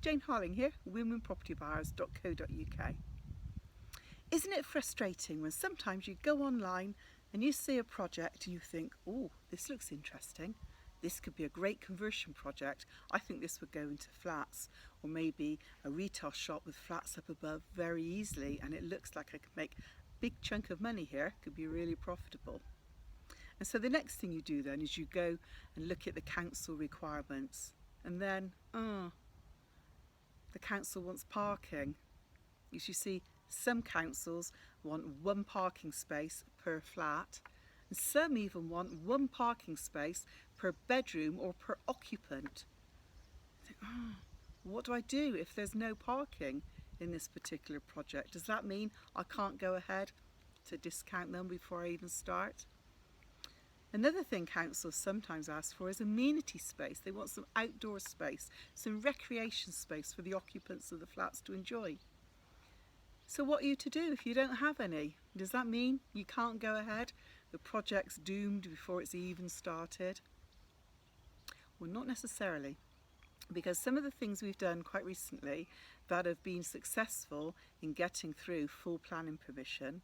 Jane Harling here, womenpropertybuyers.co.uk. Isn't it frustrating when sometimes you go online and you see a project and you think, oh, this looks interesting. This could be a great conversion project. I think this would go into flats, or maybe a retail shop with flats up above very easily, and it looks like I could make a big chunk of money here. It could be really profitable. And so the next thing you do then is you go and look at the council requirements, and then, the council wants parking. As you see, some councils want one parking space per flat, and some even want one parking space per bedroom or per occupant. I think, what do I do if there's no parking in this particular project? Does that mean I can't go ahead to discount them before I even start? Another thing councils sometimes ask for is amenity space. They want some outdoor space, some recreation space for the occupants of the flats to enjoy. So what are you to do if you don't have any? Does that mean you can't go ahead? The project's doomed before it's even started? Well, not necessarily, because some of the things we've done quite recently that have been successful in getting through full planning permission,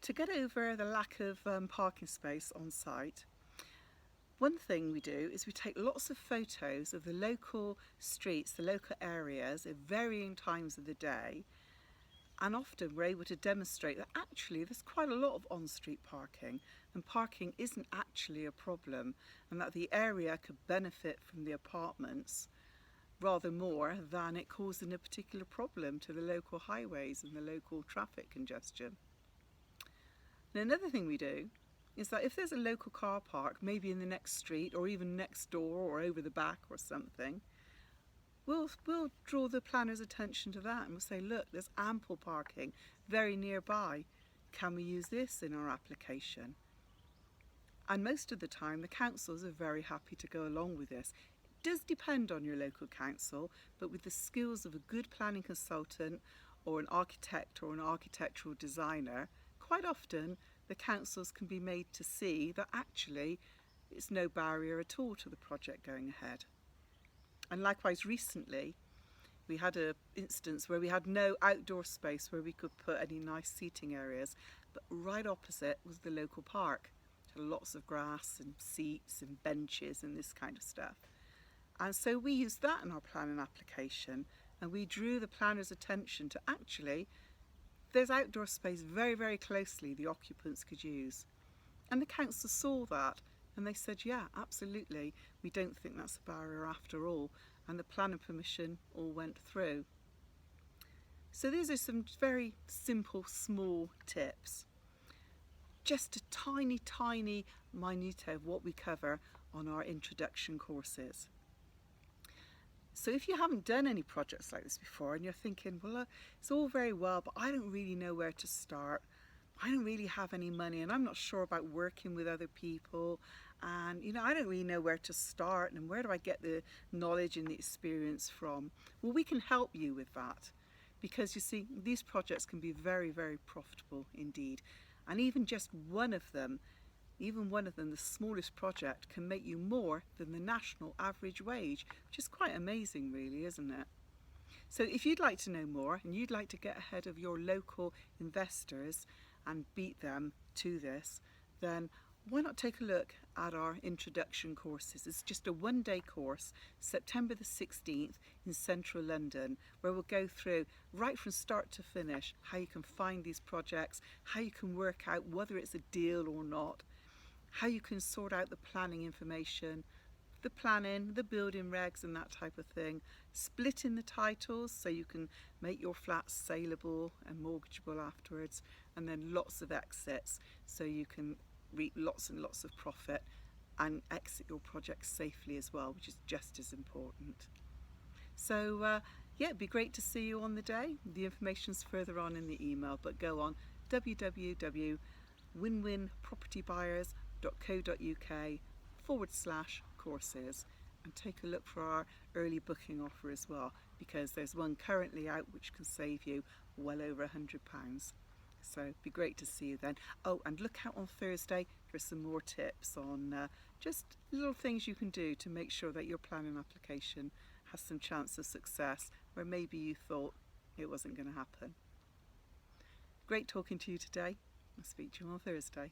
to get over the lack of parking space on site, one thing we do is we take lots of photos of the local streets, the local areas at varying times of the day, and often we're able to demonstrate that actually there's quite a lot of on-street parking, and parking isn't actually a problem, and that the area could benefit from the apartments rather more than it causing a particular problem to the local highways and the local traffic congestion. And another thing we do is that if there's a local car park, maybe in the next street or even next door or over the back or something, we'll draw the planner's attention to that, and we'll say, look, there's ample parking very nearby. Can we use this in our application? And most of the time the councils are very happy to go along with this. It does depend on your local council, but with the skills of a good planning consultant or an architect or an architectural designer, quite often the councils can be made to see that actually it's no barrier at all to the project going ahead. And likewise, recently we had an instance where we had no outdoor space where we could put any nice seating areas, but right opposite was the local park. It had lots of grass and seats and benches and this kind of stuff. And so we used that in our planning application, and we drew the planner's attention to actually there's outdoor space very, very closely the occupants could use. And the council saw that and they said, yeah, absolutely, we don't think that's a barrier after all, and the planning permission all went through. So these are some very simple, small tips. Just a tiny, tiny minutiae of what we cover on our introduction courses. So if you haven't done any projects like this before and you're thinking, well, it's all very well, but I don't really know where to start. I don't really have any money and I'm not sure about working with other people, and I don't really know where to start and where do I get the knowledge and the experience from? Well, we can help you with that, because you see, these projects can be very, very profitable indeed, and even just one of them, the smallest project, can make you more than the national average wage, which is quite amazing really, isn't it? So if you'd like to know more and you'd like to get ahead of your local investors and beat them to this, then why not take a look at our introduction courses? It's just a one-day course, September the 16th in central London, where we'll go through right from start to finish how you can find these projects, how you can work out whether it's a deal or not, how you can sort out the planning information, the planning, the building regs and that type of thing, splitting the titles so you can make your flats saleable and mortgageable afterwards, and then lots of exits so you can reap lots and lots of profit and exit your project safely as well, which is just as important. So yeah, it'd be great to see you on the day. The information's further on in the email, but go on www.winwinpropertybuyers.co.uk/courses and take a look for our early booking offer as well, because there's one currently out which can save you well over £100. So it'd be great to see you then. Oh, and look out on Thursday for some more tips on just little things you can do to make sure that your planning application has some chance of success where maybe you thought it wasn't going to happen. Great talking to you today. I'll speak to you on Thursday.